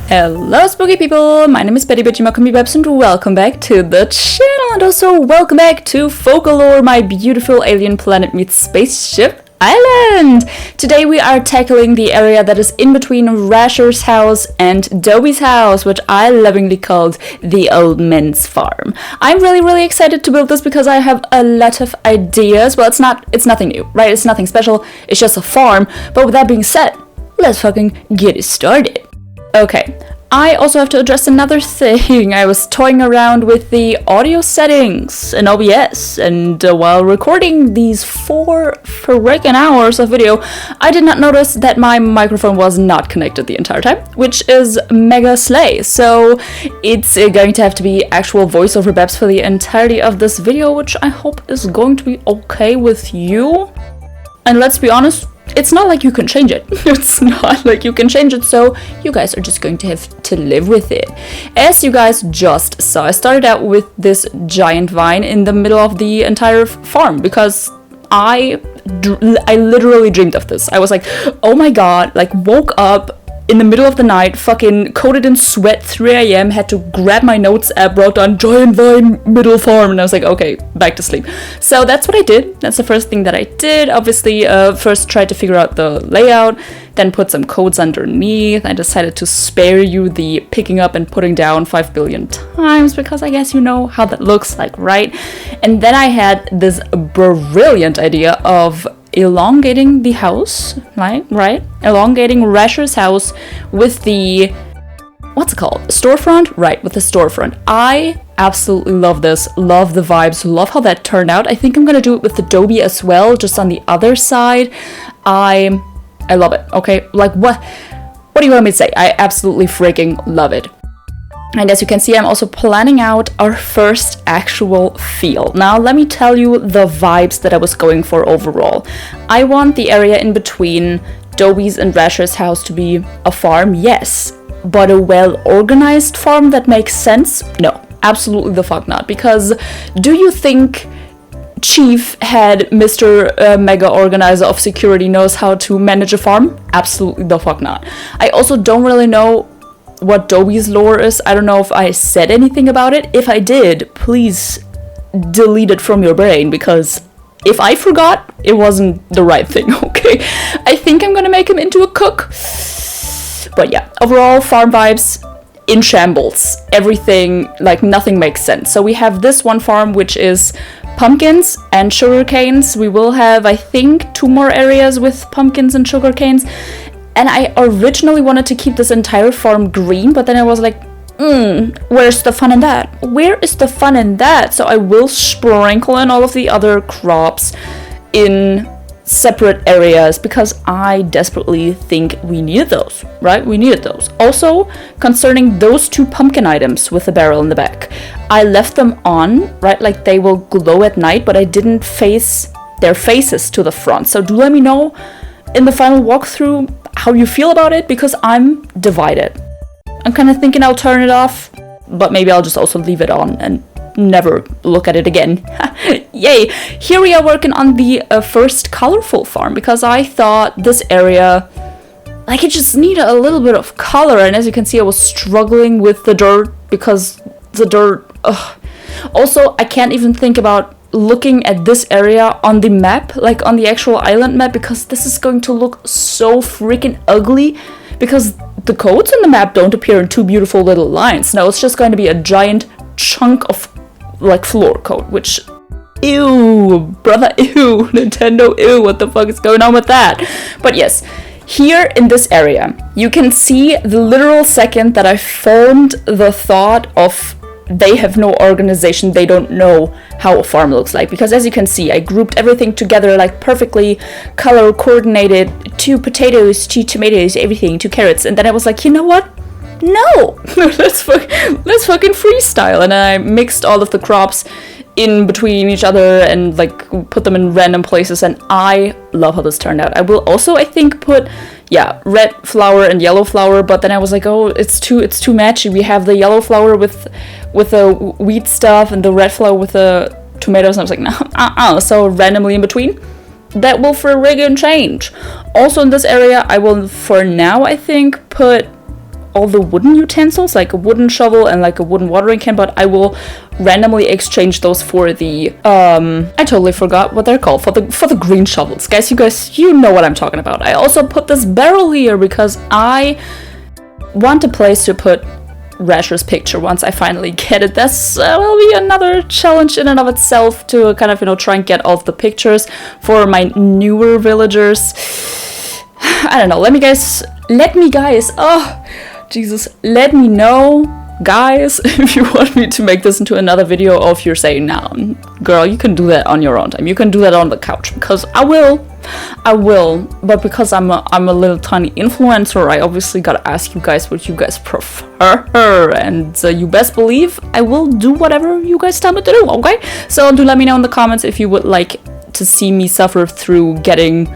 Hello spooky people, my name is Betty Betty and welcome back to the channel, and also welcome back to Focalor, my beautiful alien planet meets spaceship island. Today we are tackling the area that is in between Rasher's house and Dobie's house, which I lovingly called the old men's farm. I'm really excited to build this because I have a lot of ideas. Well, it's nothing new, right? It's nothing special, it's just a farm. But with that being said, let's fucking get it started. Okay, I also have to address another thing. I was toying around with the audio settings in OBS, and while recording these 4 freaking hours of video, I did not notice that my microphone was not connected the entire time, which is mega slay. So it's going to have to be actual voiceover babs for the entirety of this video, which I hope is going to be okay with you. And let's be honest, it's not like you can change it. It's not like you can change it, so you guys are just going to have to live with it. As you guys just saw, I started out with this giant vine in the middle of the entire farm because I literally dreamed of this. I was like, oh my god, like woke up in the middle of the night, fucking coated in sweat, 3 a.m, had to grab my notes app, wrote down giant vine middle farm, and I was like, okay, back to sleep. So that's what I did. That's the first thing that I did. Obviously, first tried to figure out the layout, then put some codes underneath. I decided to spare you the picking up and putting down 5 billion times because I guess you know how that looks like, right? And then I had this brilliant idea of elongating the house, right? Elongating Rasher's house with the, what's it called? Storefront? Right, with the storefront. I absolutely love this, love the vibes, love how that turned out. I think I'm gonna do it with the Dobie as well, just on the other side. I love it, okay? Like, what do you want me to say? I absolutely freaking love it. And as you can see, I'm also planning out our first actual field. Now, let me tell you the vibes that I was going for overall. I want the area in between Dobie's and Rasher's house to be a farm, yes. But a well-organized farm that makes sense? No, absolutely the fuck not. Because do you think Chief Head Mr. Mega Organizer of Security knows how to manage a farm? Absolutely the fuck not. I also don't really know what Dobie's lore is. I don't know if I said anything about it. If I did, please delete it from your brain, because if I forgot, it wasn't the right thing, okay? I think I'm gonna make him into a cook. But yeah, overall farm vibes in shambles. Everything, like nothing makes sense. So we have this one farm which is pumpkins and sugar canes. We will have, I think, 2 more areas with pumpkins and sugar canes. And I originally wanted to keep this entire farm green, but then I was like, where's the fun in that? Where is the fun in that? So I will sprinkle in all of the other crops in separate areas because I desperately think we needed those, right? We needed those. Also, concerning those 2 pumpkin items with the barrel in the back, I left them on, right? Like they will glow at night, but I didn't face their faces to the front. So do let me know in the final walkthrough how you feel about it, because I'm divided. I'm kind of thinking I'll turn it off, but maybe I'll just also leave it on and never look at it again. Yay! Here we are working on the first colorful farm, because I thought this area, like, it just needed a little bit of color, and as you can see, I was struggling with the dirt because the dirt, ugh. Also, I can't even think about looking at this area on the map, like on the actual island map, because this is going to look so freaking ugly because the codes on the map don't appear in 2 beautiful little lines. No, it's just going to be a giant chunk of like floor code, which, ew, brother, ew, Nintendo, ew, what the fuck is going on with that? But yes, here in this area, you can see the literal second that I formed the thought of they have no organization, they don't know how a farm looks like, because as you can see, I grouped everything together like perfectly color coordinated, 2 potatoes, 2 tomatoes, everything, 2 carrots, and then I was like, you know what? No! let's fucking freestyle, and I mixed all of the crops in between each other and like put them in random places, and I love how this turned out. I will also, I think, put, yeah, red flour and yellow flour, but then I was like, oh, it's too matchy. We have the yellow flour with the wheat stuff and the red flour with the tomatoes, and I was like, no, so randomly in between. That will friggin' change. Also in this area, I will, for now, I think, put all the wooden utensils, like a wooden shovel and like a wooden watering can, but I will randomly exchange those for the I totally forgot what they're called, for the green shovels. Guys, you know what I'm talking about. I also put this barrel here because I want a place to put Rasher's picture once I finally get it. This will be another challenge in and of itself to kind of, you know, try and get all of the pictures for my newer villagers. I don't know, let me guys, oh Jesus, let me know, guys, if you want me to make this into another video, or if you're saying, nah, girl, you can do that on your own time, you can do that on the couch, because I will, but because I'm a little tiny influencer, I obviously gotta ask you guys what you guys prefer, and you best believe I will do whatever you guys tell me to do, okay? So do let me know in the comments if you would like to see me suffer through getting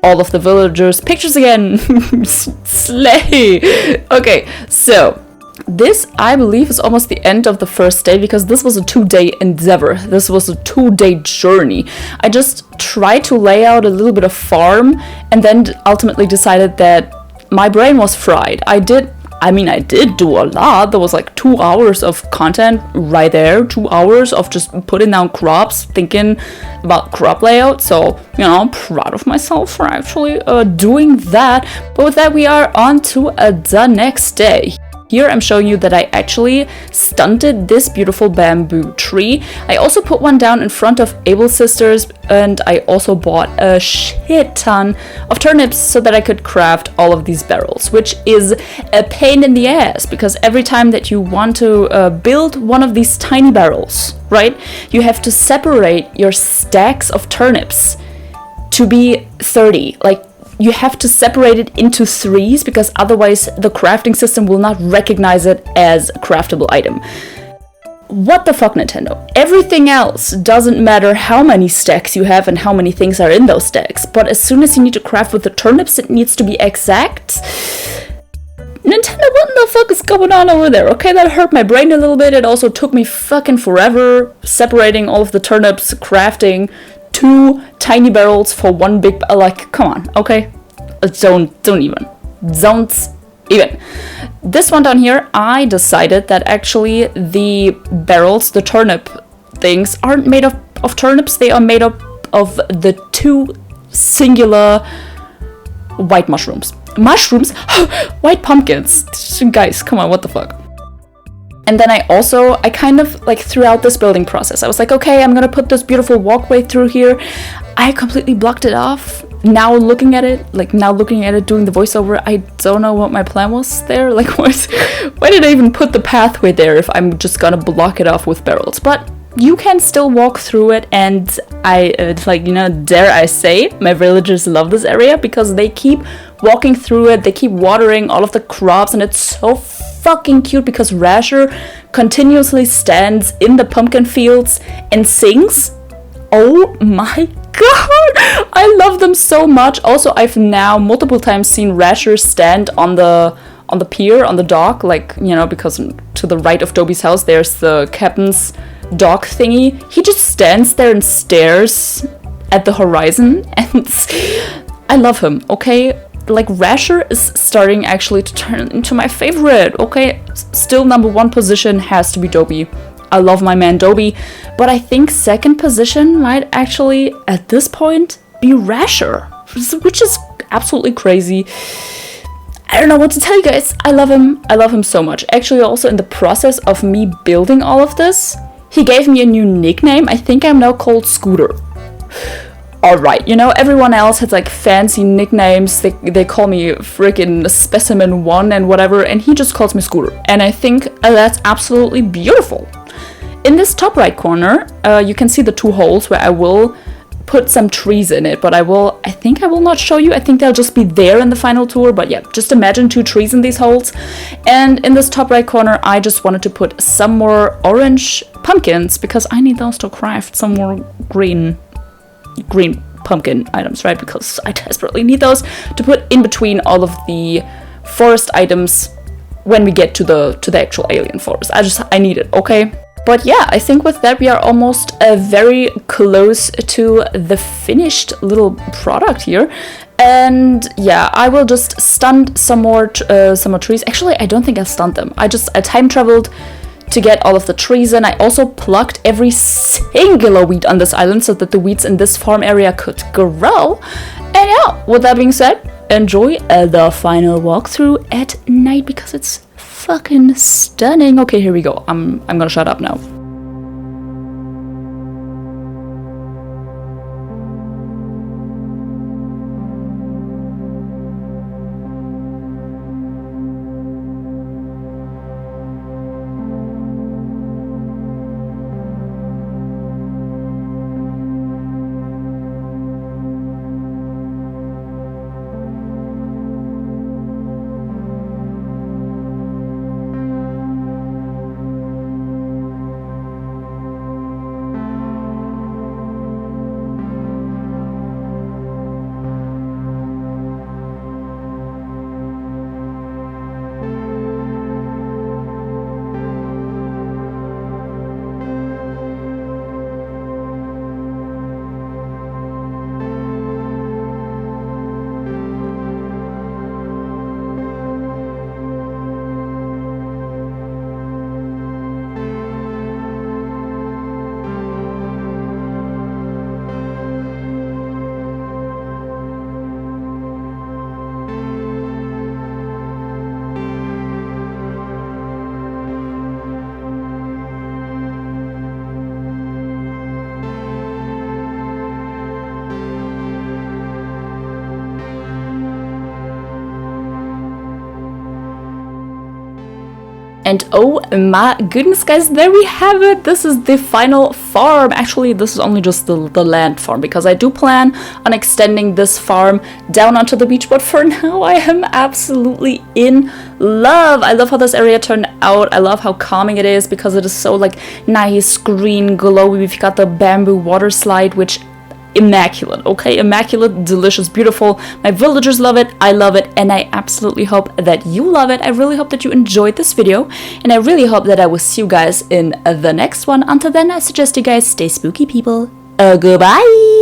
all of the villagers' pictures again. Slay! Okay, so this, I believe, is almost the end of the first day, because this was a 2-day endeavor. This was a 2-day journey. I just tried to lay out a little bit of farm, and then ultimately decided that my brain was fried. I did do a lot. There was like 2 hours of content right there, 2 hours of just putting down crops, thinking about crop layout. So, you know, I'm proud of myself for actually doing that. But with that, we are on to the next day. Here I'm showing you that I actually stunted this beautiful bamboo tree. I also put one down in front of Abel's sisters, and I also bought a shit ton of turnips so that I could craft all of these barrels, which is a pain in the ass, because every time that you want to build one of these tiny barrels, right, you have to separate your stacks of turnips to be 30, like you have to separate it into 3s, because otherwise the crafting system will not recognize it as a craftable item. What the fuck, Nintendo? Everything else doesn't matter how many stacks you have and how many things are in those stacks, but as soon as you need to craft with the turnips, it needs to be exact. Nintendo, what the fuck is going on over there? Okay, that hurt my brain a little bit. It also took me fucking forever separating all of the turnips, crafting 2 tiny barrels for 1 big, like, come on, okay? Don't even. This one down here, I decided that actually the barrels, the turnip things, aren't made of turnips, they are made up of the 2 singular white mushrooms. White pumpkins. Guys, come on, what the fuck? And then I kind of, like, throughout this building process, I was like, okay, I'm gonna put this beautiful walkway through here. I completely blocked it off. Now looking at it, doing the voiceover, I don't know what my plan was there. Like, why did I even put the pathway there if I'm just gonna block it off with barrels? But you can still walk through it, and it's like, you know, dare I say, my villagers love this area because they keep walking through it, they keep watering all of the crops, and it's so fucking cute because Rasher continuously stands in the pumpkin fields and sings. Oh my god, I love them so much. Also, I've now multiple times seen Rasher stand on the pier, on the dock, like, you know, because to the right of Dobie's house there's the captain's dock thingy. He just stands there and stares at the horizon, and I love him, okay? Like, Rasher is starting actually to turn into my favorite, okay? Still number 1 position has to be Dobie. I love my man Dobie, but I think 2nd position might actually, at this point, be Rasher, which is absolutely crazy. I don't know what to tell you guys. I love him so much. Actually, also in the process of me building all of this, he gave me a new nickname. I think I'm now called Scooter. Alright, you know, everyone else has like fancy nicknames. They call me freaking Specimen 1 and whatever, and he just calls me Scooter. And I think that's absolutely beautiful. In this top right corner, you can see the 2 holes where I will put some trees in it, but I think I will not show you. I think they'll just be there in the final tour, but yeah, just imagine 2 trees in these holes. And in this top right corner, I just wanted to put some more orange pumpkins because I need those to craft some more green pumpkin items, right? Because I desperately need those to put in between all of the forest items when we get to the actual alien forest. I need it, okay? But yeah, I think with that we are almost very close to the finished little product here. And yeah, I will just stunt some more trees. Actually, I don't think I stunned them. I time traveled to get all of the trees in. I also plucked every singular weed on this island so that the weeds in this farm area could grow. And yeah, with that being said, enjoy the final walkthrough at night because it's fucking stunning. Okay, here we go. I'm gonna shut up now. And oh my goodness, guys, there we have it. This is the final farm. Actually, this is only just the land farm because I do plan on extending this farm down onto the beach. But for now, I am absolutely in love. I love how this area turned out. I love how calming it is because it is so like nice, green, glowy. We've got the bamboo water slide, which immaculate, okay? Immaculate, delicious, beautiful. My villagers love it, I love it, and I absolutely hope that you love it. I really hope that you enjoyed this video, and I really hope that I will see you guys in the next one. Until then, I suggest you guys stay spooky, people. Goodbye!